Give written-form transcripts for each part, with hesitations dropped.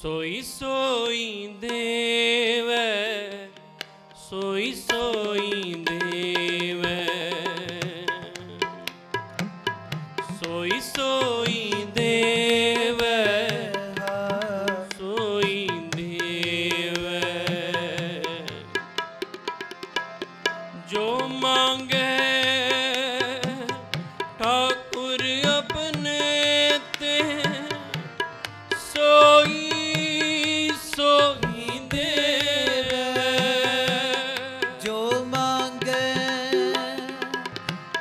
सोई सोई देवै, सोई सोई देवै, सोई सोई देवै, सोई देवै। जो मांगे ठाकुर अपने ते, सोई सोई देवै। जो मांगे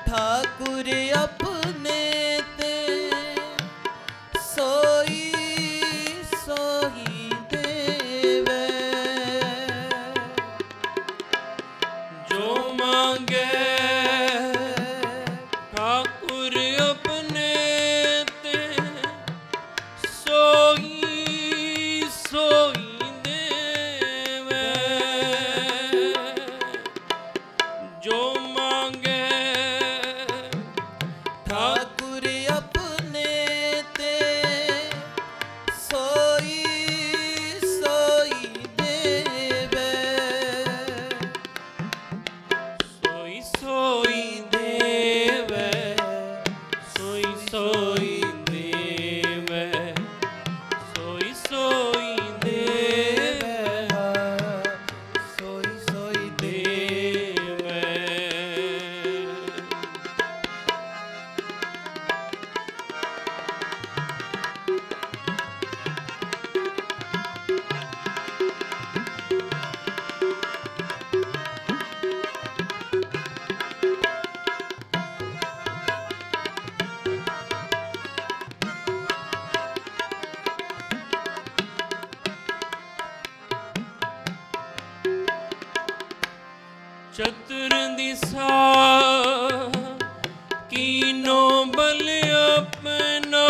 ठाकुर अपने ते, सोई सोई देवै। जो मांगे ठाकुर अपने ते, सोई सोई देवै। जो मांगे ठाकुर अपने ते, सोई सोई देवै। सोई सोई देवै, सोई सोई देवै, सोई सोई देवै, सोई सोई देवै। चतुर दिशा कीनो बल अपना,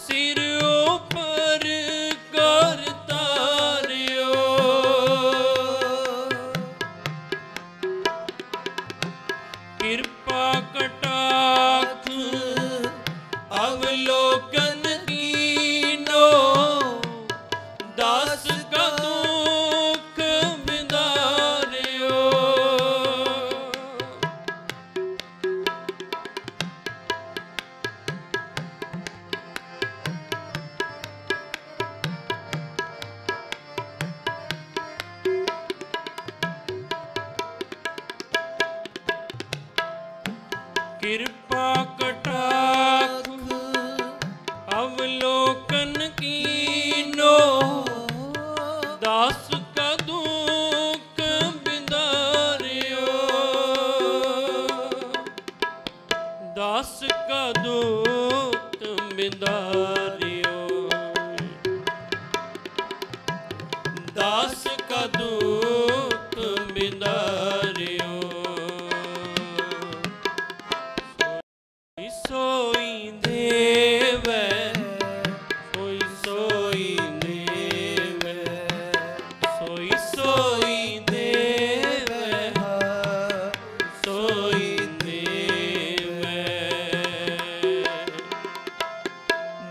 सिर ऊपर कर तारियो। कृपा कटाक्ष अवलोकन कीनो, दास का दुख बिदारियो। कृपा कटाक्ष अवलोकन कीनो, दास का दुख बिदारियो। दास का दुख बिदारियो। दास का दुख बिदारियो। सोई देवै, सोई सोई देवै, सोई सोई देवै, सोई देवै।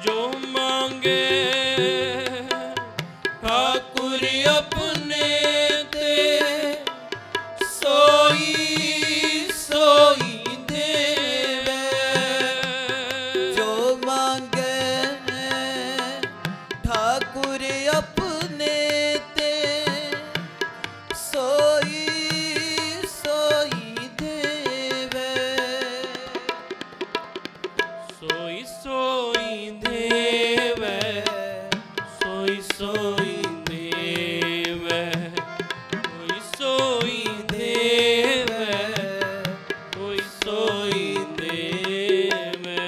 जो मांगे ठाकुर अपने ते, सोई सोई देवै। जो मांगे ठाकुर अपने ते, सोई सोई देवै। सोई सोई देवै, सोई सोई देवै, सोई सोई देवै, सोई सोई देवै।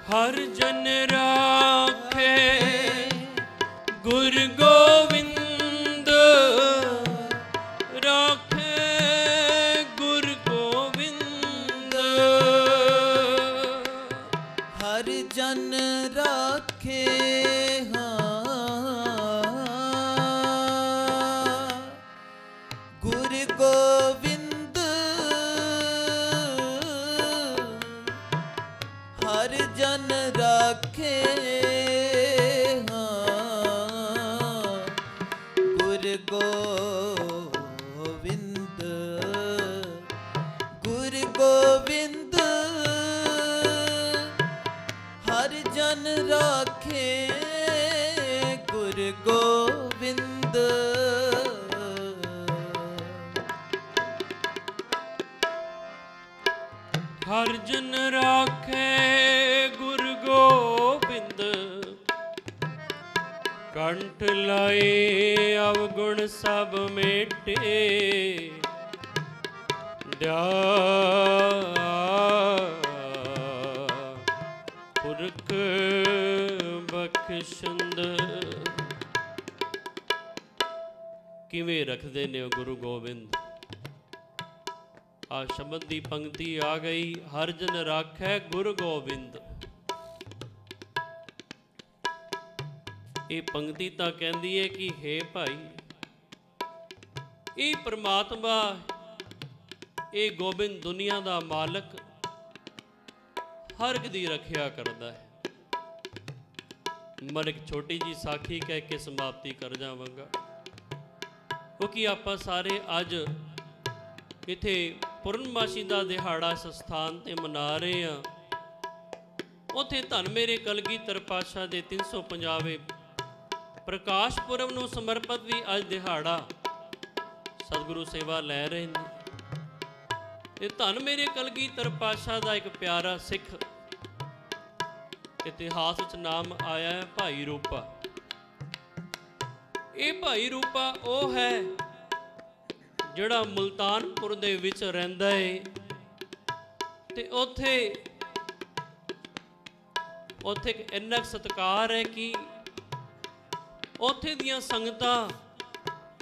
हर जन राखे गुर गोविंद, राखे गुर राखे गुर गोविंद। हर जन राखे गुर गोबिंद, कंठ लाए अवगुण सब मेटे, दया पुरख बख्शिंद। किवें रखदे ने गुरु गोबिंद। आ शब्द की पंक्ति आ गई, हर जन राखै गुर गोबिंद। ये पंक्ति तो कहती है कि हे भाई, ये परमात्मा, ये गोबिंद दुनिया का मालक हर एक दी रखिया करता है। मैं एक छोटी जी साखी कह के समाप्ति कर जावांगा, क्योंकि आप सारे अज इत्थे पूर्णमासी का दिहाड़ा इस स्थान ते मना रहे हैं। उत्थे धन मेरे कलगीधर पातशाह दे 350वें प्रकाश पुरब नूं समर्पित भी अज दिहाड़ा सतगुरु सेवा लै रहे हैं। ते धन मेरे कलगीधर पातशाह का एक प्यारा सिख इतिहास विच नाम आया है भाई रूपा। ये भाई रूपा वो है ਜਿਹੜਾ ਮੁਲਤਾਨਪੁਰ ਦੇ ਵਿੱਚ ਰਹਿੰਦਾ ਏ, ਤੇ ਉੱਥੇ ਇੱਕ ਇੰਨਾ ਸਤਿਕਾਰ ਹੈ ਕਿ ਉੱਥੇ ਦੀਆਂ ਸੰਗਤਾਂ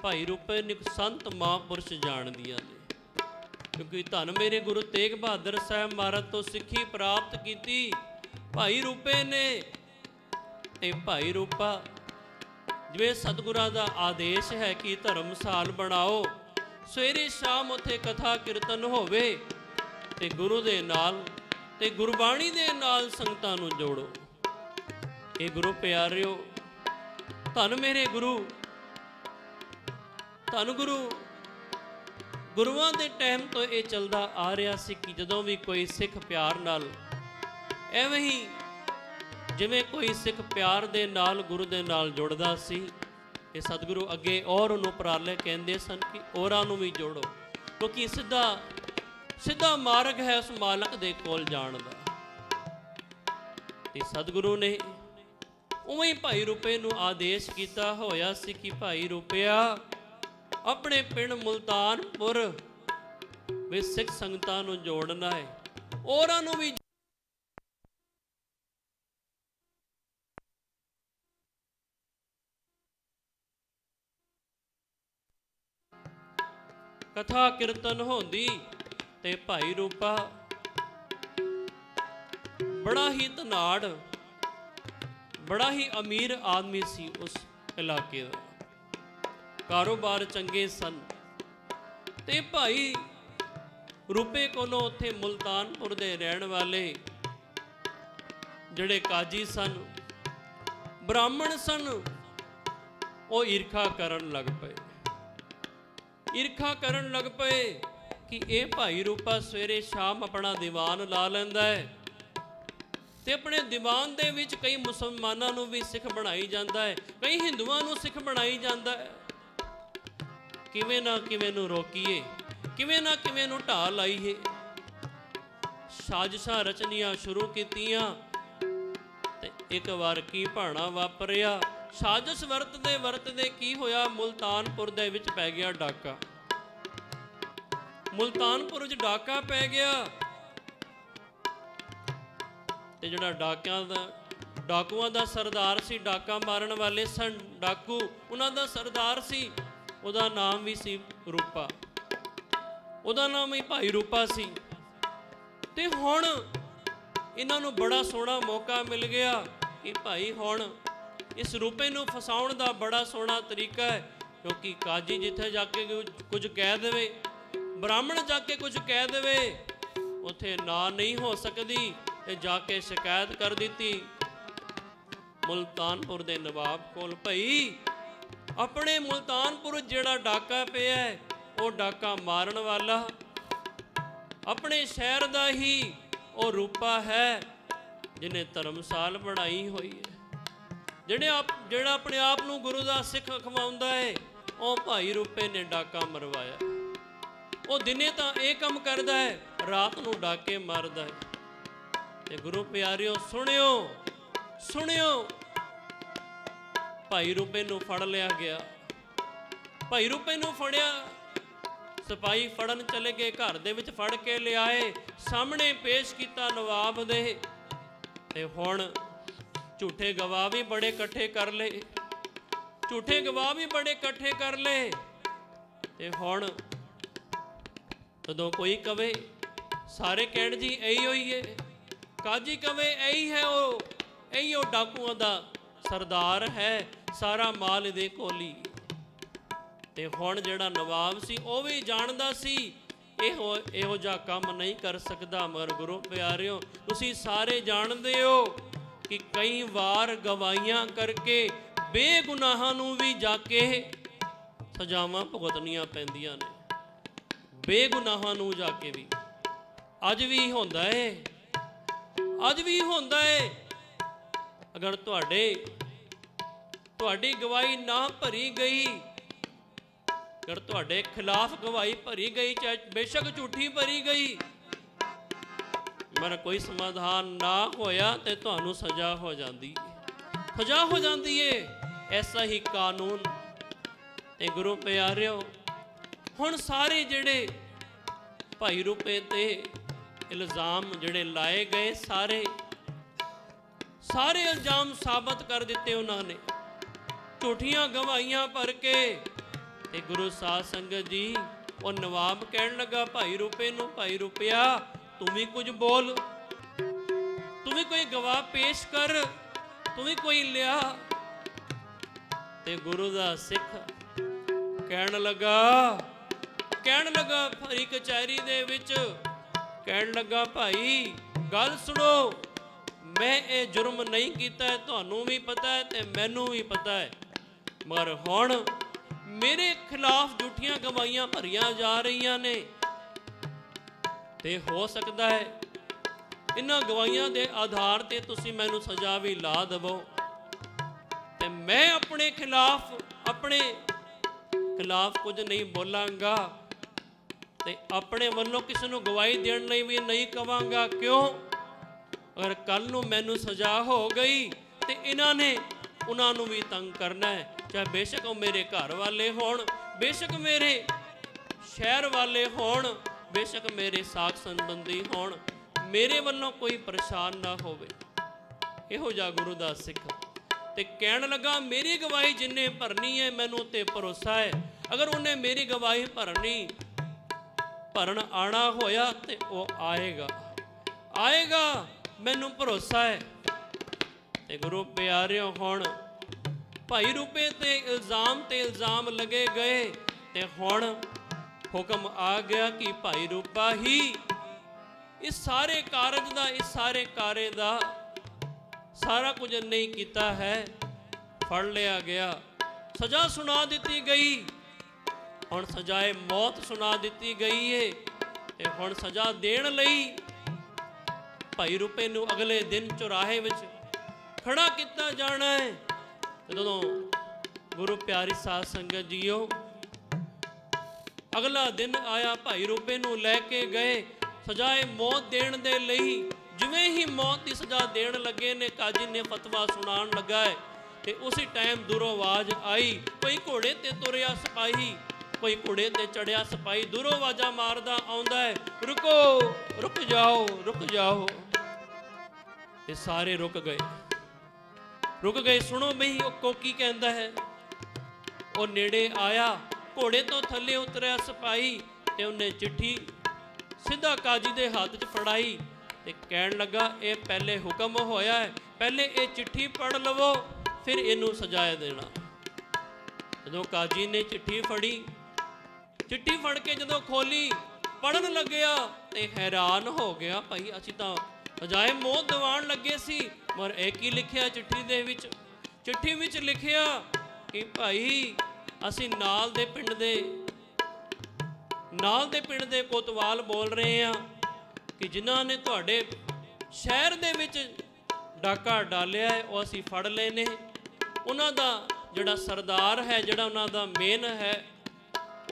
ਭਾਈ ਰੂਪੇ ਨੂੰ ਸੰਤ ਮਹਾਂਪੁਰਸ਼ ਜਾਣਦੀਆਂ ਨੇ, ਕਿਉਂਕਿ ਧੰਨ ਮੇਰੇ ਗੁਰੂ ਤੇਗ ਬਹਾਦਰ ਸਾਹਿਬ ਮਹਾਰਾਜ ਤੋਂ ਸਿੱਖੀ ਪ੍ਰਾਪਤ ਕੀਤੀ ਭਾਈ ਰੂਪੇ ਨੇ। ਤੇ ਭਾਈ ਰੂਪਾ ਜਿਵੇਂ ਸਤਿਗੁਰਾਂ ਦਾ ਆਦੇਸ਼ ਹੈ ਕਿ ਧਰਮਸਾਲ ਬਣਾਓ, सवेरे शाम उत्थे कथा कीर्तन होवे, ते गुरु दे नाल ते गुरबाणी दे नाल संगतां नूं जोड़ो। ये गुरु प्यारिओ, धन मेरे गुरु, धन गुरु गुरुआं दे टाइम तो ये चलदा आ रहा सी कि जदों भी कोई सिख प्यार नाल एवें ही जिवें कोई सिख प्यार दे नाल गुरु दे नाल जुड़दा सी, ये सतगुरु अगे और उन्होंने उपराले कहते सन कि औरां नूं भी जोड़ो, क्योंकि सीधा मार्ग है उस मालक दे कोल जाण दा। ते सतगुरु ने उवें ही भाई रूपे नूं आदेश किया होया सी कि भाई रूपिया अपने पिंड मुल्तानपुर विच सिख संगतां नूं जोड़ना है, औरां नूं भी कथा कीर्तन होंदी। ते भाई रूपा बड़ा ही धनाड़, बड़ा ही अमीर आदमी सी, उस इलाके का कारोबार चंगे सन। ते भाई रूपे कोलों उत्थे मुल्तानपुर दे रहण वाले जिहड़े काजी सन, ब्राह्मण सन, वो ईर्खा करन लग पे। ईर्खा करन लग पे कि ये भाई रूपा सवेरे शाम अपना दीवान ला लैंदा है, ते अपने दीवान दे विच कई मुसलमानां नूं भी सिख बनाई जांदा है, कई हिंदुआं नूं सिख बनाई जांदा है। किवें ना किवें नूं रोकीए, किवें ना किवें नूं ढा लाईए। साजिशां रचनियां शुरू कीतियां, ते एक वार की भाणा वापरिया। साजिश वरतदे की होया, मुल्तानपुर दे विच पै गया डाका। मुल्तानपुर विच डाका पै गया, ते जिहड़ा डाकुआं दा सरदार सी, डाका मारन वाले सन डाकू, उन्हां दा सरदार सी, उहदा नाम भी सी रूपा, उहदा नाम ही भाई रूपा सी। ते हुण इन्हां नूं बड़ा सोहना मौका मिल गया कि भाई हुण इस रूपे नूं फसाउण दा बड़ा सोहना तरीका है, क्योंकि काजी जिथे जाके कुछ कह देवे, ब्राह्मण जाके कुछ कह देवे, उत्थे ना नहीं हो सकती, ते जाके शिकायत कर दी मुल्तानपुर दे नवाब कोल। भई अपने मुल्तानपुर जिहड़ा डाका पिया है, वो डाका मारन वाला अपने शहर दा ही वो रूपा है, ਜਿਹਨੇ ਧਰਮਸਾਲ ਬਣਾਈ ਹੋਈ ਹੈ, ਜਿਹੜਾ ਆਪਣੇ ਆਪ ਨੂੰ ਗੁਰੂ ਦਾ ਸਿੱਖ ਅਖਵਾਉਂਦਾ ਹੈ, ਉਹ ਭਾਈ ਰੂਪੇ ਨੇ ਡਾਕਾ ਮਰਵਾਇਆ। ਉਹ ਦਿਨੇ ਤਾਂ ਇਹ ਕੰਮ ਕਰਦਾ ਹੈ, ਰਾਤ ਨੂੰ ਡਾਕੇ ਮਾਰਦਾ ਹੈ। ਤੇ ਗੁਰੂ ਪਿਆਰਿਓ ਸੁਣਿਓ, ਸੁਣਿਓ, ਭਾਈ ਰੂਪੇ ਨੂੰ ਫੜ ਲਿਆ ਗਿਆ। ਭਾਈ ਰੂਪੇ ਨੂੰ ਫੜਿਆ, ਸਿਪਾਹੀ ਫੜਨ ਚਲੇ ਗਏ, ਘਰ ਦੇ ਵਿੱਚ ਫੜ ਕੇ ਲਿਆਏ, ਸਾਹਮਣੇ ਪੇਸ਼ ਕੀਤਾ ਨਵਾਬ ਦੇ। ਤੇ ਹੁਣ ਝੂਠੇ ਗਵਾਹ ਵੀ ਬੜੇ ਇਕੱਠੇ ਕਰ ਲਏ, ਝੂਠੇ ਗਵਾਹ ਵੀ ਬੜੇ ਇਕੱਠੇ ਕਰ ਲਏ। ਤੇ ਹੁਣ ਜਦੋਂ ਕੋਈ ਕਵੇ, ਸਾਰੇ ਕਹਿਣ ਜੀ ਇਹੀ ਹੋਈ ਏ, ਕਾਜੀ ਕਵੇ ਇਹੀ ਹੈ, ਉਹ ਡਾਕੂਆਂ ਦਾ ਸਰਦਾਰ ਹੈ, ਸਾਰਾ ਮਾਲ ਦੇ ਕੋਲੀ। ਤੇ ਹੁਣ ਜਿਹੜਾ ਨਵਾਬ ਸੀ ਉਹ ਵੀ ਜਾਣਦਾ ਸੀ ਇਹੋ ਜਿਹਾ ਕੰਮ ਨਹੀਂ ਕਰ ਸਕਦਾ। ਮਗਰ ਗੁਰੂ ਪਿਆਰਿਓ, ਤੁਸੀਂ ਸਾਰੇ ਜਾਣਦੇ ਹੋ ਕਿ ਕਈ ਵਾਰ ਗਵਾਹੀਆਂ ਕਰਕੇ ਬੇਗੁਨਾਹਾਂ ਨੂੰ ਵੀ ਜਾ ਕੇ ਸਜ਼ਾਵਾਂ ਭੁਗਤਣੀਆਂ ਪੈਂਦੀਆਂ ਨੇ, ਬੇਗੁਨਾਹਾਂ ਨੂੰ ਜਾ ਕੇ ਵੀ। ਅੱਜ ਵੀ ਹੁੰਦਾ ਏ, ਅੱਜ ਵੀ ਹੁੰਦਾ ਏ। ਅਗਰ ਤੁਹਾਡੀ ਗਵਾਹੀ ਨਾ ਭਰੀ ਗਈ, ਅਗਰ ਤੁਹਾਡੇ ਖਿਲਾਫ ਗਵਾਹੀ ਭਰੀ ਗਈ, ਚਾਹੇ ਬੇਸ਼ੱਕ ਝੂਠੀ ਭਰੀ ਗਈ, ਮਗਰ ਕੋਈ ਸਮਾਧਾਨ ਨਾ ਹੋਇਆ ਤੇ ਤੁਹਾਨੂੰ ਸਜ਼ਾ ਹੋ ਜਾਂਦੀ ਹੈ, ਸਜ਼ਾ ਹੋ ਜਾਂਦੀ ਏ। ਐਸਾ ਹੀ ਕਾਨੂੰਨ। ਤੇ ਗੁਰੂ ਪਿਆਰਿਓ, ਹੁਣ ਸਾਰੇ ਜਿਹੜੇ ਭਾਈ ਰੂਪੇ ਤੇ ਇਲਜ਼ਾਮ ਜਿਹੜੇ ਲਾਏ ਗਏ, ਸਾਰੇ ਇਲਜ਼ਾਮ ਸਾਬਤ ਕਰ ਦਿੱਤੇ ਉਹਨਾਂ ਨੇ, ਝੂਠੀਆਂ ਗਵਾਹੀਆਂ ਭਰ ਕੇ। ਤੇ ਗੁਰੂ ਸਾਧ ਸੰਗਤ ਜੀ, ਉਹ ਨਵਾਬ ਕਹਿਣ ਲੱਗਾ ਭਾਈ ਰੂਪੇ ਨੂੰ, ਭਾਈ ਰੂਪਿਆ ਤੂੰ ਵੀ ਕੁਝ ਬੋਲ, ਤੂੰ ਵੀ ਕੋਈ ਗਵਾਹ ਪੇਸ਼ ਕਰ, ਤੂੰ ਵੀ ਕੋਈ ਲਿਆ। ਤੇ ਗੁਰੂ ਦਾ ਸਿੱਖ ਕਹਿਣ ਲੱਗਾ ਫਰੀ ਕਚਹਿਰੀ ਦੇ ਵਿੱਚ, ਕਹਿਣ ਲੱਗਾ ਭਾਈ ਗੱਲ ਸੁਣੋ, ਮੈਂ ਇਹ ਜੁਰਮ ਨਹੀਂ ਕੀਤਾ, ਤੁਹਾਨੂੰ ਵੀ ਪਤਾ ਹੈ ਤੇ ਮੈਨੂੰ ਵੀ ਪਤਾ ਹੈ, ਮਗਰ ਹੁਣ ਮੇਰੇ ਖਿਲਾਫ ਝੂਠੀਆਂ ਗਵਾਹੀਆਂ ਭਰੀਆਂ ਜਾ ਰਹੀਆਂ ਨੇ। ਤੇ ਹੋ ਸਕਦਾ ਹੈ ਇਹਨਾਂ ਗਵਾਹੀਆਂ ਦੇ ਆਧਾਰ ਤੇ ਤੁਸੀਂ ਮੈਨੂੰ ਸਜ਼ਾ ਵੀ ਲਾ ਦੇਵੋ। ਤੇ ਮੈਂ ਆਪਣੇ ਖਿਲਾਫ ਕੁਝ ਨਹੀਂ ਬੋਲਾਂਗਾ, ਤੇ ਆਪਣੇ ਵੱਲੋਂ ਕਿਸੇ ਨੂੰ ਗਵਾਹੀ ਦੇਣ ਲਈ ਵੀ ਨਹੀਂ ਕਵਾਂਗਾ। ਕਿਉਂ? ਅਗਰ ਕੱਲ ਨੂੰ ਮੈਨੂੰ ਸਜ਼ਾ ਹੋ ਗਈ ਤੇ ਇਹਨਾਂ ਨੇ ਉਹਨਾਂ ਨੂੰ ਵੀ ਤੰਗ ਕਰਨਾ ਹੈ, ਚਾਹੇ ਬੇਸ਼ੱਕ ਉਹ ਮੇਰੇ ਘਰ ਵਾਲੇ ਹੋਣ, ਬੇਸ਼ੱਕ ਮੇਰੇ ਸ਼ਹਿਰ ਵਾਲੇ ਹੋਣ, ਬੇਸ਼ੱਕ ਮੇਰੇ ਸਾਕ ਸੰਬੰਧੀ ਹੋਣ, ਮੇਰੇ ਵੱਲੋਂ ਕੋਈ ਪਰੇਸ਼ਾਨ ਨਾ ਹੋਵੇ। ਇਹੋ ਜਿਹਾ ਗੁਰੂ ਦਾ ਸਿੱਖ। ਤੇ ਕਹਿਣ ਲੱਗਾ ਮੇਰੀ ਗਵਾਹੀ ਜਿੰਨੇ ਭਰਨੀ ਹੈ ਮੈਨੂੰ ਤੇ ਭਰੋਸਾ ਹੈ, ਅਗਰ ਉਹਨੇ ਮੇਰੀ ਗਵਾਹੀ ਭਰਨ ਆਣਾ ਹੋਇਆ ਤੇ ਉਹ ਆਏਗਾ, ਮੈਨੂੰ ਭਰੋਸਾ ਹੈ। ਤੇ ਗੁਰੂ ਪਿਆਰਿਓ, ਹੁਣ ਭਾਈ ਰੂਪੇ ਤੇ ਇਲਜ਼ਾਮ ਲਗੇ ਗਏ। ਤੇ ਹੁਣ ਹੁਕਮ ਆ ਗਿਆ ਕਿ ਭਾਈ ਰੂਪਾ ਹੀ ਇਸ ਸਾਰੇ ਕਾਰਜ ਦਾ, ਇਸ ਸਾਰੇ ਕਾਰੇ ਦਾ ਸਾਰਾ ਕੁਝ ਨਹੀਂ ਕੀਤਾ ਹੈ। ਫੜ ਲਿਆ ਗਿਆ, ਸਜ਼ਾ ਸੁਣਾ ਦਿੱਤੀ ਗਈ। ਹੁਣ ਸਜ਼ਾਏ ਮੌਤ ਸੁਣਾ ਦਿੱਤੀ ਗਈ ਏ। ਤੇ ਹੁਣ ਸਜ਼ਾ ਦੇਣ ਲਈ ਭਾਈ ਰੂਪੇ ਨੂੰ ਅਗਲੇ ਦਿਨ ਚੁਰਾਹੇ ਵਿੱਚ ਖੜਾ ਕੀਤਾ ਜਾਣਾ ਹੈ। ਜਦੋਂ ਗੁਰੂ ਪਿਆਰੀ ਸਾਧ ਸੰਗਤ ਜੀਓ ਅਗਲਾ ਦਿਨ ਆਇਆ, ਭਾਈ ਰੂਪੇ ਨੂੰ ਲੈ ਕੇ ਗਏ ਸਜ਼ਾਏ ਮੌਤ ਦੇਣ ਦੇ ਲਈ। ਜਿਵੇਂ ਹੀ ਮੌਤ ਦੀ ਸਜ਼ਾ ਦੇਣ ਲੱਗੇ ਨੇ, ਕਾਜੀ ਨੇ ਫਤਵਾ ਸੁਣਾਉਣ ਲੱਗਾ ਹੈ, ਤੇ ਉਸੇ ਟਾਈਮ ਦੂਰੋਂ ਆਵਾਜ਼ ਆਈ। ਕੋਈ ਘੋੜੇ ਤੇ ਤੁਰਿਆ ਸਿਪਾਹੀ, ਕੋਈ ਘੋੜੇ ਤੇ ਚੜਿਆ ਸਿਪਾਹੀ ਦੂਰੋਂ ਆਵਾਜ਼ਾਂ ਮਾਰਦਾ ਆਉਂਦਾ ਹੈ, ਰੁਕੋ, ਰੁਕ ਜਾਓ। ਤੇ ਸਾਰੇ ਰੁਕ ਗਏ। ਸੁਣੋ ਬਈ ਉਹ ਕੀ ਕਹਿੰਦਾ ਹੈ। ਉਹ ਨੇੜੇ ਆਇਆ, ਘੋੜੇ ਤੋਂ ਥੱਲੇ ਉਤਰਿਆ ਸਿਪਾਹੀ, ਤੇ ਉਹਨੇ ਚਿੱਠੀ ਸਿੱਧਾ ਕਾਜੀ ਦੇ ਹੱਥ 'ਚ ਫੜਾਈ। ਤੇ ਕਹਿਣ ਲੱਗਾ ਇਹ ਪਹਿਲੇ ਹੁਕਮ ਹੋਇਆ ਹੈ, ਪਹਿਲੇ ਇਹ ਚਿੱਠੀ ਪੜ੍ਹ ਲਵੋ, ਫਿਰ ਇਹਨੂੰ ਸਜ਼ਾਇਆ ਦੇਣਾ। ਜਦੋਂ ਕਾਜੀ ਨੇ ਚਿੱਠੀ ਫੜ ਕੇ ਜਦੋਂ ਖੋਲੀ, ਪੜ੍ਹਨ ਲੱਗਿਆ ਤੇ ਹੈਰਾਨ ਹੋ ਗਿਆ। ਭਾਈ ਅਸੀਂ ਤਾਂ ਸਜ਼ਾਏ ਮੌਤ ਦਿਵਾਉਣ ਲੱਗੇ ਸੀ, ਪਰ ਇਹ ਕੀ ਲਿਖਿਆ ਚਿੱਠੀ ਦੇ ਵਿੱਚ? ਚਿੱਠੀ ਵਿੱਚ ਲਿਖਿਆ ਕਿ ਭਾਈ ਅਸੀਂ ਨਾਲ ਦੇ ਪਿੰਡ ਦੇ ਕੋਤਵਾਲ ਬੋਲ ਰਹੇ ਹਾਂ ਕਿ ਜਿਨ੍ਹਾਂ ਨੇ ਤੁਹਾਡੇ ਸ਼ਹਿਰ ਦੇ ਵਿੱਚ ਡਾਕਾ ਡਾਲਿਆ ਹੈ ਉਹ ਅਸੀਂ ਫੜ ਲਏ ਨੇ। ਉਹਨਾਂ ਦਾ ਜਿਹੜਾ ਸਰਦਾਰ ਹੈ, ਜਿਹੜਾ ਉਹਨਾਂ ਦਾ ਮੇਨ ਹੈ,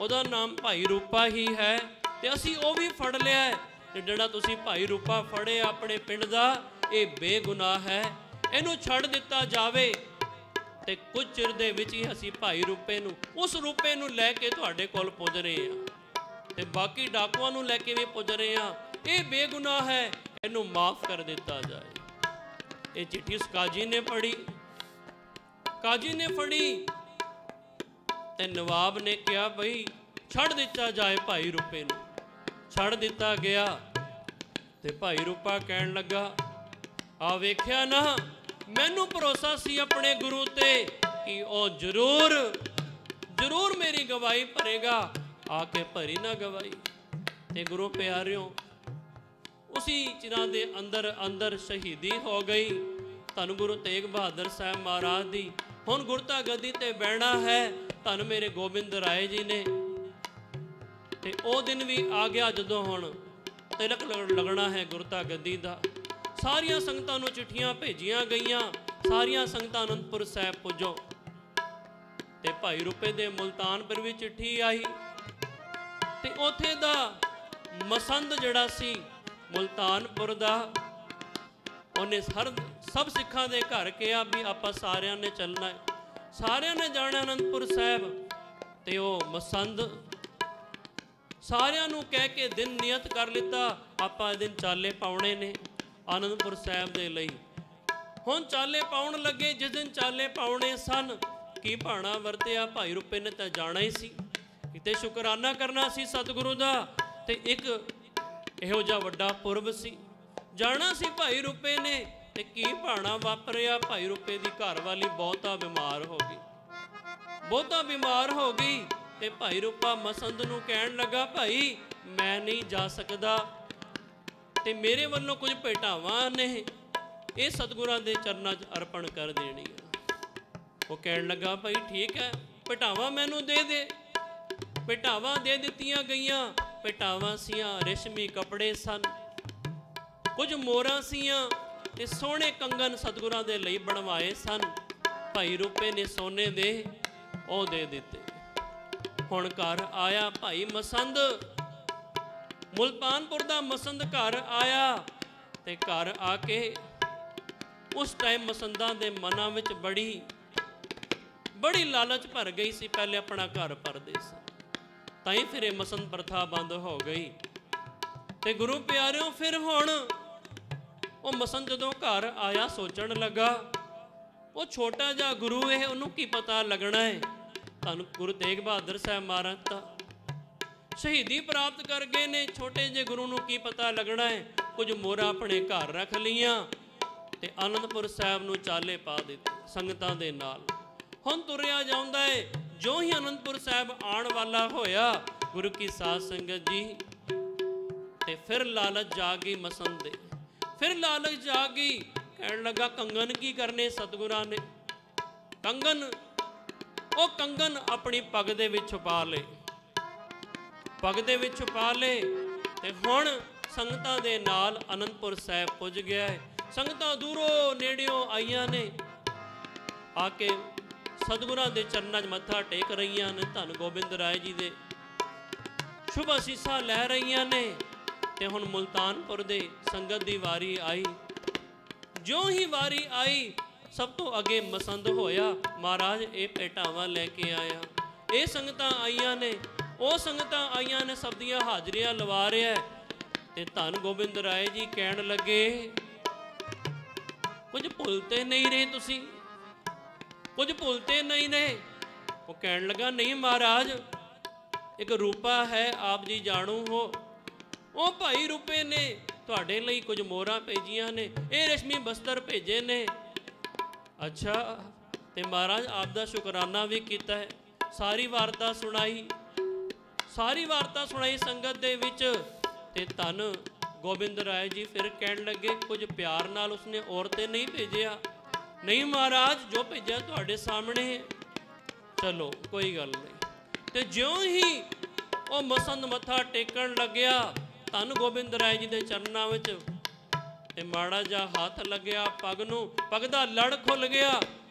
ਉਹਦਾ ਨਾਮ ਭਾਈ ਰੂਪਾ ਹੀ ਹੈ, ਤੇ ਅਸੀਂ ਉਹ ਵੀ ਫੜ ਲਿਆ ਹੈ। ਤੇ ਜਿਹੜਾ ਤੁਸੀਂ ਭਾਈ ਰੂਪਾ ਫੜਿਆ ਆਪਣੇ ਪਿੰਡ ਦਾ, ਇਹ ਬੇਗੁਨਾਹ ਹੈ, ਇਹਨੂੰ ਛੱਡ ਦਿੱਤਾ ਜਾਵੇ। ਤੇ ਕੁਝ ਚਿਰ ਦੇ ਵਿੱਚ ਹੀ ਅਸੀਂ ਭਾਈ ਰੂਪੇ ਨੂੰ, ਉਸ ਰੂਪੇ ਨੂੰ ਲੈ ਕੇ ਤੁਹਾਡੇ ਕੋਲ ਪੁੱਜ ਰਹੇ ਹਾਂ, ਤੇ ਬਾਕੀ ਡਾਕੂਆਂ ਨੂੰ ਲੈ ਕੇ ਵੀ ਪੁੱਜ ਰਹੇ ਹਾਂ। ਇਹ ਬੇਗੁਨਾਹ ਹੈ, ਇਹਨੂੰ ਮਾਫ ਕਰ ਦਿੱਤਾ ਜਾਏ। ਇਹ ਚਿੱਠੀ ਉਸ ਕਾਜੀ ਨੇ ਪੜ੍ਹੀ, ਕਾਜੀ ਨੇ ਫੜੀ, ਤੇ ਨਵਾਬ ਨੇ ਕਿਹਾ ਬਈ ਛੱਡ ਦਿੱਤਾ ਜਾਏ ਭਾਈ ਰੂਪੇ ਨੂੰ। ਛੱਡ ਦਿੱਤਾ ਗਿਆ। ਤੇ ਭਾਈ ਰੂਪਾ ਕਹਿਣ ਲੱਗਾ, ਆ ਵੇਖਿਆ ਨਾ, ਮੈਨੂੰ ਭਰੋਸਾ ਸੀ ਆਪਣੇ ਗੁਰੂ ਤੇ ਕਿ ਉਹ ਜ਼ਰੂਰ ਮੇਰੀ ਗਵਾਹੀ ਭਰੇਗਾ। ਆ ਕੇ ਭਰੀ ਨਾ ਗਵਾਹੀ। ਤੇ ਗੁਰੂ ਪਿਆਰਿਓ, ਉਸੀ ਚਿਰਾਂ ਦੇ ਅੰਦਰ ਸ਼ਹੀਦੀ ਹੋ ਗਈ ਧੰਨ ਗੁਰੂ ਤੇਗ ਬਹਾਦਰ ਸਾਹਿਬ ਮਹਾਰਾਜ ਦੀ। ਹੁਣ ਗੁਰਤਾ ਗੱਦੀ ਤੇ ਬਹਿਣਾ ਹੈ ਧੰਨ ਮੇਰੇ ਗੋਬਿੰਦ ਰਾਏ ਜੀ ਨੇ। ਤੇ ਉਹ ਦਿਨ ਵੀ ਆ ਗਿਆ ਜਦੋਂ ਹੁਣ ਤਿਲਕ ਲੱਗਣਾ ਹੈ ਗੁਰਤਾ ਗੱਦੀ ਦਾ। ਸਾਰੀਆਂ ਸੰਗਤਾਂ ਨੂੰ ਚਿੱਠੀਆਂ ਭੇਜੀਆਂ ਗਈਆਂ, ਸਾਰੀਆਂ ਸੰਗਤਾਂ ਅਨੰਦਪੁਰ ਸਾਹਿਬ ਪੁੱਜੋ। ਤੇ ਭਾਈ ਰੂਪੇ ਦੇ ਮੁਲਤਾਨਪੁਰ ਵੀ ਚਿੱਠੀ ਆਈ, ਤੇ ਉੱਥੇ ਦਾ ਮਸੰਦ ਜਿਹੜਾ ਸੀ ਮੁਲਤਾਨਪੁਰ ਦਾ, ਉਹਨੇ ਸਭ ਸਿੱਖਾਂ ਦੇ ਘਰ ਕਿਹਾ ਵੀ ਆਪਾਂ ਸਾਰਿਆਂ ਨੇ ਚੱਲਣਾ ਹੈ, ਸਾਰਿਆਂ ਨੇ ਜਾਣਾ ਅਨੰਦਪੁਰ ਸਾਹਿਬ। ਤੇ ਉਹ ਮਸੰਦ ਸਾਰਿਆਂ ਨੂੰ ਕਹਿ ਕੇ ਦਿਨ ਨਿਯਤ ਕਰ ਲਿੱਤਾ, ਆਪਾਂ ਇਹ ਦਿਨ ਚਾਲੇ ਪਾਉਣੇ ਨੇ ਆਨੰਦਪੁਰ ਸਾਹਿਬ ਦੇ ਲਈ। ਹੁਣ ਚਾਲੇ ਪਾਉਣ ਲੱਗੇ। ਜਿਸ ਦਿਨ ਚਾਲੇ ਪਾਉਣੇ ਸਨ, ਕੀ ਭਾਣਾ ਵਰਤਿਆ, ਭਾਈ ਰੂਪੇ ਨੇ ਤਾਂ ਜਾਣਾ ਹੀ ਸੀ, ਕਿਤੇ ਸ਼ੁਕਰਾਨਾ ਕਰਨਾ ਸੀ ਸਤਿਗੁਰੂ ਦਾ। ਤੇ ਇੱਕ ਇਹੋ ਜਿਹਾ ਵੱਡਾ ਪੁਰਬ ਸੀ, ਜਾਣਾ ਸੀ ਭਾਈ ਰੂਪੇ ਨੇ। ਤੇ ਕੀ ਭਾਣਾ ਵਾਪਰਿਆ, ਭਾਈ ਰੂਪੇ ਦੀ ਘਰ ਵਾਲੀ ਬਹੁਤਾ ਬਿਮਾਰ ਹੋ ਗਈ। ਤੇ ਭਾਈ ਰੂਪਾ ਮਸੰਦ ਨੂੰ ਕਹਿਣ ਲੱਗਾ, ਭਾਈ ਮੈਂ ਨਹੀਂ ਜਾ ਸਕਦਾ, ਤੇ ਮੇਰੇ ਵੱਲੋਂ ਕੁਝ ਭੇਟਾਵਾਂ ਨੇ, ਇਹ ਸਤਿਗੁਰਾਂ ਦੇ ਚਰਨਾਂ 'ਚ ਅਰਪਣ ਕਰ ਦੇਣੀਆਂ। ਉਹ ਕਹਿਣ ਲੱਗਾ, ਭਾਈ ਠੀਕ ਹੈ, ਭੇਟਾਵਾਂ ਮੈਨੂੰ ਦੇ ਦੇ। ਭੇਟਾਵਾਂ ਦੇ ਦਿੱਤੀਆਂ ਗਈਆਂ। ਭੇਟਾਵਾਂ ਸੀਆਂ, ਰੇਸ਼ਮੀ ਕੱਪੜੇ ਸਨ, ਕੁਝ ਮੋਹਰਾਂ ਸੀਆਂ, ਤੇ ਸੋਹਣੇ ਕੰਗਨ ਸਤਿਗੁਰਾਂ ਦੇ ਲਈ ਬਣਵਾਏ ਸਨ। ਭਾਈ ਰੂਪੇ ਨੇ ਸੋਨੇ ਦੇ ਉਹ ਦੇ ਦਿੱਤੇ। ਹੁਣ ਘਰ ਆਇਆ ਭਾਈ ਮਸੰਦ, ਮੁਲਤਾਨਪੁਰ ਦਾ ਮਸੰਦ ਘਰ ਆਇਆ। ਤੇ ਘਰ ਆ ਕੇ ਉਸ ਟਾਈਮ ਮਸੰਦਾਂ ਦੇ ਮਨਾਂ ਵਿੱਚ ਬੜੀ ਲਾਲਚ ਭਰ ਗਈ ਸੀ। ਪਹਿਲੇ ਆਪਣਾ ਘਰ ਭਰਦੇ ਸਨ, ਤਾਂ ਹੀ ਫਿਰ ਇਹ ਮਸੰਦ ਪ੍ਰਥਾ ਬੰਦ ਹੋ ਗਈ। ਤੇ ਗੁਰੂ ਪਿਆਰਿਓ, ਫਿਰ ਹੁਣ ਉਹ ਮਸੰਦ ਜਦੋਂ ਘਰ ਆਇਆ, ਸੋਚਣ ਲੱਗਾ, ਉਹ ਛੋਟਾ ਜਿਹਾ ਗੁਰੂ ਹੈ, ਉਹਨੂੰ ਕੀ ਪਤਾ ਲੱਗਣਾ ਹੈ। ਧੰਨ ਗੁਰੂ ਤੇਗ ਬਹਾਦਰ ਸਾਹਿਬ ਮਹਾਰਾਜ ਤਾਂ ਸ਼ਹੀਦੀ ਪ੍ਰਾਪਤ ਕਰ ਗਏ ਨੇ, ਛੋਟੇ ਜਿਹੇ ਗੁਰੂ ਨੂੰ ਕੀ ਪਤਾ ਲੱਗਣਾ ਹੈ। ਕੁਝ ਮੋਹਰਾਂ ਆਪਣੇ ਘਰ ਰੱਖ ਲਈਆਂ, ਤੇ ਆਨੰਦਪੁਰ ਸਾਹਿਬ ਨੂੰ ਚਾਲੇ ਪਾ ਦਿੱਤੇ ਸੰਗਤਾਂ ਦੇ ਨਾਲ। ਹੁਣ ਤੁਰਿਆ ਜਾਂਦਾ ਹੈ। ਜੋ ਹੀ ਆਨੰਦਪੁਰ ਸਾਹਿਬ ਆਉਣ ਵਾਲਾ ਹੋਇਆ, ਗੁਰੂ ਕੀ ਸਾਧ ਸੰਗਤ ਜੀ, ਤੇ ਫਿਰ ਲਾਲਚ ਜਾਗ ਗਈ ਮਸੰਦ ਦੇ, ਫਿਰ ਲਾਲਚ ਜਾਗ ਗਈ। ਕਹਿਣ ਲੱਗਾ, ਕੰਗਨ ਕੀ ਕਰਨੇ ਸਤਿਗੁਰਾਂ ਨੇ। ਕੰਗਨ ਆਪਣੀ ਪੱਗ ਦੇ ਵਿੱਚ ਛੁਪਾ ਲਏ, ਤੇ ਹੁਣ ਸੰਗਤਾਂ ਦੇ ਨਾਲ ਅਨੰਦਪੁਰ ਸਾਹਿਬ ਪੁੱਜ ਗਿਆ ਹੈ। ਸੰਗਤਾਂ ਦੂਰੋਂ ਨੇੜਿਓਂ ਆਈਆਂ ਨੇ, ਆ ਕੇ ਸਤਿਗੁਰਾਂ ਦੇ ਚਰਨਾਂ 'ਚ ਮੱਥਾ ਟੇਕ ਰਹੀਆਂ ਨੇ, ਧੰਨ ਗੋਬਿੰਦ ਰਾਏ ਜੀ ਦੇ ਸ਼ੁਭ ਅਸੀਸਾਂ ਲੈ ਰਹੀਆਂ ਨੇ। ਤੇ ਹੁਣ ਮੁਲਤਾਨਪੁਰ ਦੇ ਸੰਗਤ ਦੀ ਵਾਰੀ ਆਈ। ਜਿਉਂ ਹੀ ਵਾਰੀ ਆਈ, ਸਭ ਤੋਂ ਅੱਗੇ ਮਸੰਦ ਹੋਇਆ। ਮਹਾਰਾਜ ਇਹ ਭੇਟਾਵਾਂ ਲੈ ਕੇ ਆਇਆ। ਇਹ ਸੰਗਤਾਂ ਆਈਆਂ ਨੇ, ਉਹ ਸੰਗਤਾਂ ਆਈਆਂ ਨੇ, ਸਭ ਦੀਆਂ ਹਾਜ਼ਰੀਆਂ ਲਵਾ ਰਿਹਾ। ਤੇ ਧੰਨ ਗੋਬਿੰਦ ਰਾਏ ਜੀ ਕਹਿਣ ਲੱਗੇ, ਕੁਝ ਭੁੱਲਤੇ ਨਹੀਂ ਰਹੇ ਤੁਸੀਂ, ਕੁਝ ਭੁੱਲਤੇ ਨਹੀਂ ਨੇ। ਉਹ ਕਹਿਣ ਲੱਗਾ, ਨਹੀਂ ਮਹਾਰਾਜ, ਇੱਕ ਰੂਪਾ ਹੈ, ਆਪ ਜੀ ਜਾਣੂ ਹੋ। ਉਹ ਭਾਈ ਰੂਪੇ ਨੇ ਤੁਹਾਡੇ ਲਈ ਕੁਝ ਮੋਹਰਾਂ ਭੇਜੀਆਂ ਨੇ, ਇਹ ਰੇਸ਼ਮੀ ਬਸਤਰ ਭੇਜੇ ਨੇ। ਅੱਛਾ, ਤੇ ਮਹਾਰਾਜ ਆਪ ਦਾ ਸ਼ੁਕਰਾਨਾ ਵੀ ਕੀਤਾ ਹੈ। ਸਾਰੀ ਵਾਰਤਾ ਸੁਣਾਈ ਸੰਗਤ ਦੇ ਵਿੱਚ। ਤੇ ਧੰਨ ਗੋਬਿੰਦ ਰਾਏ ਜੀ ਫਿਰ ਕਹਿਣ ਲੱਗੇ, ਕੁਝ ਪਿਆਰ ਨਾਲ ਉਸਨੇ ਔਰਤੇ ਨਹੀਂ ਭੇਜਿਆ। ਨਹੀਂ ਮਹਾਰਾਜ, ਜੋ ਭੇਜਿਆ ਤੁਹਾਡੇ ਸਾਹਮਣੇ ਹੈ। ਚਲੋ ਕੋਈ ਗੱਲ ਨਹੀਂ। ਤੇ ਜਿਉਂ ਹੀ ਉਹ ਮਸੰਦ ਮੱਥਾ ਟੇਕਣ ਲੱਗਿਆ, ਧੰਨ ਗੋਬਿੰਦ ਰਾਏ ਜੀ ਦੇ ਚਰਨਾਂ ਵਿੱਚ ਤੇ ਮਾੜਾ ਜਿਹਾ ਹੱਥ ਲੱਗਿਆ ਪੱਗ ਨੂੰ, ਪੱਗ ਦਾ ਲੜ ਖੁੱਲ ਗਿਆ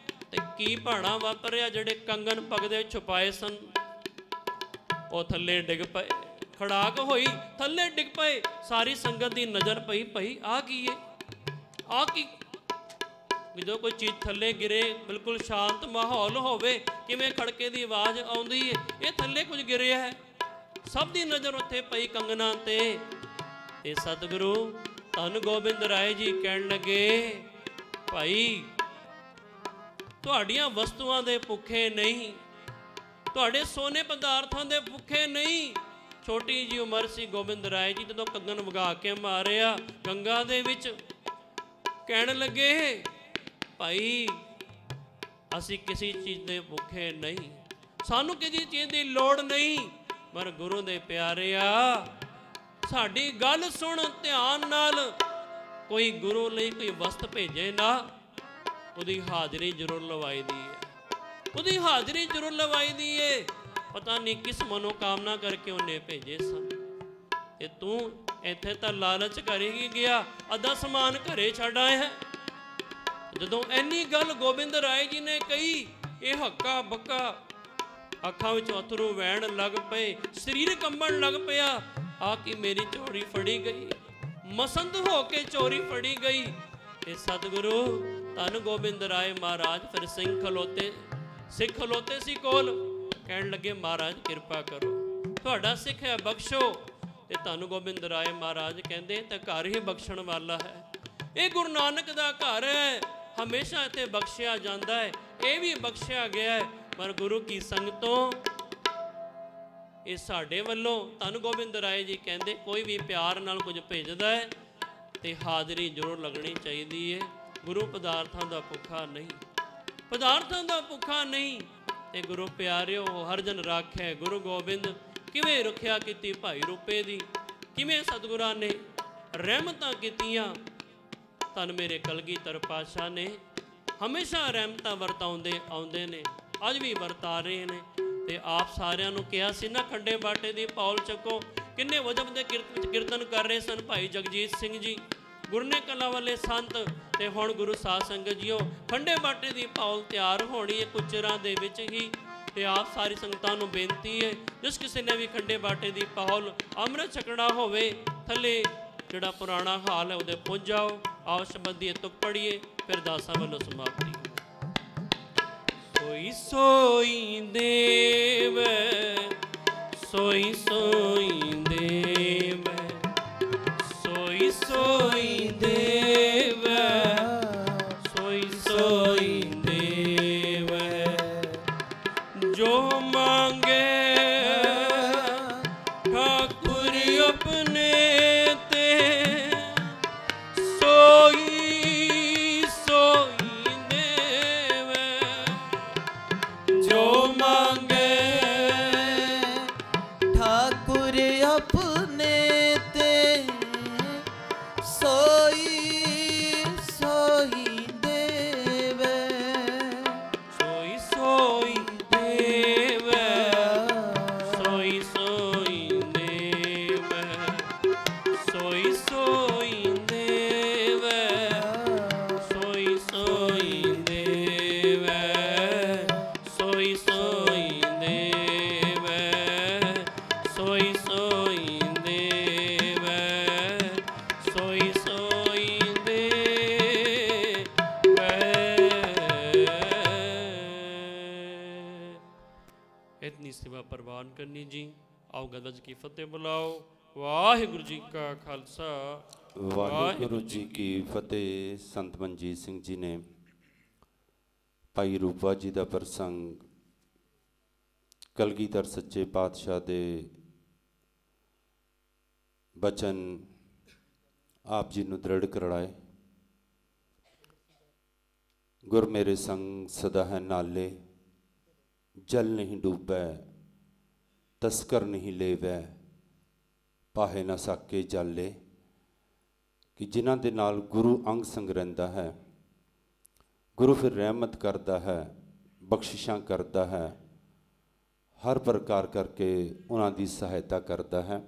ਤੇ ਕੀ ਭਾਣਾ ਵਾਪਰਿਆ। ਜਿਹੜੇ ਕੰਗਣ ਪੱਗ ਦੇ ਛੁਪਾਏ ਸਨ ਉਹ ਥੱਲੇ ਡਿੱਗ ਪਏ, ਖੜਾਕ ਹੋਈ, ਥੱਲੇ ਡਿੱਗ ਪਏ। ਸਾਰੀ ਸੰਗਤ ਦੀ ਨਜ਼ਰ ਪਈ, ਭਈ ਆ ਕੀ ਏ, ਆ ਕੀ। ਜਦੋਂ ਕੋਈ ਚੀਜ਼ ਥੱਲੇ ਗਿਰੇ, ਬਿਲਕੁਲ ਸ਼ਾਂਤ ਮਾਹੌਲ ਹੋਵੇ, ਕਿਵੇਂ ਖੜਕੇ ਦੀ ਆਵਾਜ਼ ਆਉਂਦੀ ਏ, ਇਹ ਥੱਲੇ ਕੁਝ ਗਿਰਿਆ ਹੈ। ਸਭ ਦੀ ਨਜ਼ਰ ਉੱਥੇ ਪਈ ਕੰਗਣਾ ਤੇ ਸਤਿਗੁਰੂ ਧੰਨ ਗੋਬਿੰਦ ਰਾਏ ਜੀ ਕਹਿਣ ਲੱਗੇ, ਭਾਈ ਤੁਹਾਡੀਆਂ ਵਸਤੂਆਂ ਦੇ ਭੁੱਖੇ ਨਹੀਂ, ਤੁਹਾਡੇ ਸੋਨੇ ਪਦਾਰਥਾਂ ਦੇ ਭੁੱਖੇ ਨਹੀਂ। ਛੋਟੀ ਜੀ ਉਮਰ ਸੀ ਗੋਬਿੰਦ ਰਾਏ ਜੀ ਜਦੋਂ ਕੰਗਣ ਵਗਾ ਕੇ ਮਾਰਿਆ ਗੰਗਾ ਦੇ ਵਿੱਚ, ਕਹਿਣ ਲੱਗੇ, ਭਾਈ ਅਸੀਂ ਕਿਸੇ ਚੀਜ਼ ਦੇ ਭੁੱਖੇ ਨਹੀਂ, ਸਾਨੂੰ ਕਿਸੇ ਚੀਜ਼ ਦੀ ਲੋੜ ਨਹੀਂ। ਪਰ ਗੁਰੂ ਦੇ ਪਿਆਰਿਆ, ਸਾਡੀ ਗੱਲ ਸੁਣ ਧਿਆਨ ਨਾਲ। ਕੋਈ ਗੁਰੂ ਲਈ ਕੋਈ ਵਸਤ ਭੇਜੇ ਨਾ, ਉਹਦੀ ਹਾਜ਼ਰੀ ਜ਼ਰੂਰ ਲਵਾਈ ਦੀ ਹੈ, ਉਹਦੀ ਹਾਜ਼ਰੀ ਜ਼ਰੂਰ ਲਵਾਈ ਦੀ ਏ। ਪਤਾ ਨਹੀਂ ਕਿਸ ਮਨੋਕਾਮਨਾ ਕਰਕੇ ਉਹਨੇ ਭੇਜੇ ਸਨ। ਤੇ ਤੂੰ ਇੱਥੇ ਤਾਂ ਲਾਲਚ ਕਰੇਗੀ ਗਿਆ, ਅੱਧਾ ਸਮਾਨ ਘਰੇ ਛੱਡ ਆਇਆ। ਜਦੋਂ ਇੰਨੀ ਗੱਲ ਗੋਬਿੰਦ ਰਾਏ ਜੀ ਨੇ ਕਹੀ, ਇਹ ਹੱਕਾ ਬੱਕਾ, ਅੱਖਾਂ ਵਿੱਚੋਂ ਅਥਰੂ ਵਹਿਣ ਲੱਗ ਪਏ, ਸਰੀਰ ਕੰਬਣ ਲੱਗ ਪਿਆ। ਆ ਕਿ ਮੇਰੀ ਚੋਰੀ ਫੜੀ ਗਈ, ਮਸੰਦ ਹੋ ਕੇ ਚੋਰੀ ਫੜੀ ਗਈ। ਤੇ ਸਤਿਗੁਰੂ ਧੰਨ ਗੋਬਿੰਦ ਰਾਏ ਮਹਾਰਾਜ ਫਿਰ ਸਿੱਖ ਖਲੋਤੇ ਸੀ ਕੋਲ, ਕਹਿਣ ਲੱਗੇ, ਮਹਾਰਾਜ ਕਿਰਪਾ ਕਰੋ, ਤੁਹਾਡਾ ਸਿੱਖ ਹੈ, ਬਖਸ਼ੋ। ਤੇ ਧੰਨ ਗੋਬਿੰਦ ਰਾਏ ਮਹਾਰਾਜ ਕਹਿੰਦੇ, ਤਾਂ ਘਰ ਹੀ ਬਖਸ਼ਣ ਵਾਲਾ ਹੈ, ਇਹ ਗੁਰੂ ਨਾਨਕ ਦਾ ਘਰ ਹੈ, ਹਮੇਸ਼ਾ ਇੱਥੇ ਬਖਸ਼ਿਆ ਜਾਂਦਾ ਹੈ, ਇਹ ਵੀ ਬਖਸ਼ਿਆ ਗਿਆ ਹੈ। ਪਰ ਗੁਰੂ ਕੀ ਸੰਗਤੋਂ, ਇਹ ਸਾਡੇ ਵੱਲੋਂ ਧੰਨ ਗੋਬਿੰਦ ਰਾਏ ਜੀ ਕਹਿੰਦੇ, ਕੋਈ ਵੀ ਪਿਆਰ ਨਾਲ ਕੁਝ ਭੇਜਦਾ ਹੈ ਤੇ ਹਾਜ਼ਰੀ ਜ਼ਰੂਰ ਲੱਗਣੀ ਚਾਹੀਦੀ ਹੈ। ਗੁਰੂ ਪਦਾਰਥਾਂ ਦਾ ਭੁੱਖਾ ਨਹੀਂ, ਪਦਾਰਥਾਂ ਦਾ ਭੁੱਖਾ ਨਹੀਂ। ਤੇ ਗੁਰੂ ਪਿਆਰਿਓ, ਹਰ ਜਨ ਰਾਖੈ ਗੁਰੂ ਗੋਬਿੰਦ, ਕਿਵੇਂ ਰੱਖਿਆ ਕੀਤੀ ਭਾਈ ਰੂਪੇ ਦੀ, ਕਿਵੇਂ ਸਤਿਗੁਰਾਂ ਨੇ ਰਹਿਮਤਾਂ ਕੀਤੀਆਂ। ਧੰਨ ਮੇਰੇ ਕਲਗੀਧਰ ਪਾਤਸ਼ਾਹ ਨੇ ਹਮੇਸ਼ਾ ਰਹਿਮਤਾਂ ਵਰਤਾਉਂਦੇ ਆਉਂਦੇ ਨੇ, ਅੱਜ ਵੀ ਵਰਤਾ ਰਹੇ ਨੇ। ਤੇ ਆਪ ਸਾਰਿਆਂ ਨੂੰ ਕਿਹਾ ਸੀ ਨਾ, ਖੰਡੇ ਬਾਟੇ ਦੀ ਪੌਲ ਚੱਕੋ। ਕਿੰਨੇ ਵਜਬ ਦੇ ਕੀਰਤਨ ਕਰ ਰਹੇ ਸਨ ਭਾਈ ਜਗਜੀਤ ਸਿੰਘ ਜੀ, ਗੁਰਨੇ ਕਲਾਂ ਵਾਲੇ ਸੰਤ। ਤੇ ਹੁਣ ਗੁਰੂ ਸਾਧ ਸੰਗਤ ਜੀਓ, ਖੰਡੇ ਬਾਟੇ ਦੀ ਪੌਲ ਤਿਆਰ ਹੋਣੀ ਹੈ ਕੁਝ ਚਿਰਾਂ ਦੇ ਵਿੱਚ ਹੀ। ਤੇ ਆਪ ਸਾਰੀ ਸੰਗਤਾਂ ਨੂੰ ਬੇਨਤੀ ਹੈ, ਜਿਸ ਕਿਸੇ ਨੇ ਵੀ ਖੰਡੇ ਬਾਟੇ ਦੀ ਪੌਲ ਅੰਮ੍ਰਿਤ ਛਕਣਾ ਹੋਵੇ, ਥੱਲੇ ਜਿਹੜਾ ਪੁਰਾਣਾ ਹਾਲ ਹੈ ਉਹਦੇ ਪੁੱਜ ਜਾਓ। ਆਓ ਸ਼ਬਦ ਦੀ ਤੁਕ ਪੜੀਏ, ਫਿਰ ਦਾਸਾਂ ਵੱਲੋਂ ਸਮਾਪਤੀ। ਸੋਈ ਸੋਈ ਦੇਵ, ਸੋਈ ਸੋਈ ਦੇਵ, ਸੋਈ ਸੋਈ ਦੇਵ, ਸੋਈ ਸੋਈ ਦੇਵ, ਜੋ ਮੰਗੇ ਠਾकुर अपने ते, सोई सोई देव, जो मांगे ठाकुर अपने ते, सोई सोई देव, सोई सोई देव, सोई सोई देव, सोई सोई देव, सोई सोई देव, सोई सोई देव, सोई सोई देव, सोई सोई देव। इतनी सेवा प्रवान करनी जी। आओ गदज की फतेह बुलाओ। वाहिगुरु जी का खालसा, ਵਾਹਿਗੁਰੂ ਜੀ ਕੀ ਫਤਿਹ। ਸੰਤ ਮਨਜੀਤ ਸਿੰਘ ਜੀ ਨੇ ਭਾਈ ਰੂਪਾ ਜੀ ਦਾ ਪ੍ਰਸੰਗ ਕਲਗੀਧਰ ਸੱਚੇ ਪਾਤਸ਼ਾਹ ਦੇ ਬਚਨ ਆਪ ਜੀ ਨੂੰ ਦ੍ਰਿੜ ਕਰਵਾਏ। ਗੁਰ ਮੇਰੇ ਸੰਗ ਸਦਾ ਹੈ ਨਾਲੇ, ਜਲ ਨਹੀਂ ਡੂਬੈ ਤਸਕਰ ਨਹੀਂ ਲੇਵੈ, ਪਾਹੇ ਨਾ ਸਾਕੇ ਜਾਲੇ। ਕਿ ਜਿਨ੍ਹਾਂ ਦੇ ਨਾਲ ਗੁਰੂ ਅੰਗ ਸੰਗ ਰਹਿੰਦਾ ਹੈ, ਗੁਰੂ ਫਿਰ ਰਹਿਮਤ ਕਰਦਾ ਹੈ, ਬਖਸ਼ਿਸ਼ਾਂ ਕਰਦਾ ਹੈ, ਹਰ ਪ੍ਰਕਾਰ ਕਰਕੇ ਉਹਨਾਂ ਦੀ ਸਹਾਇਤਾ ਕਰਦਾ ਹੈ।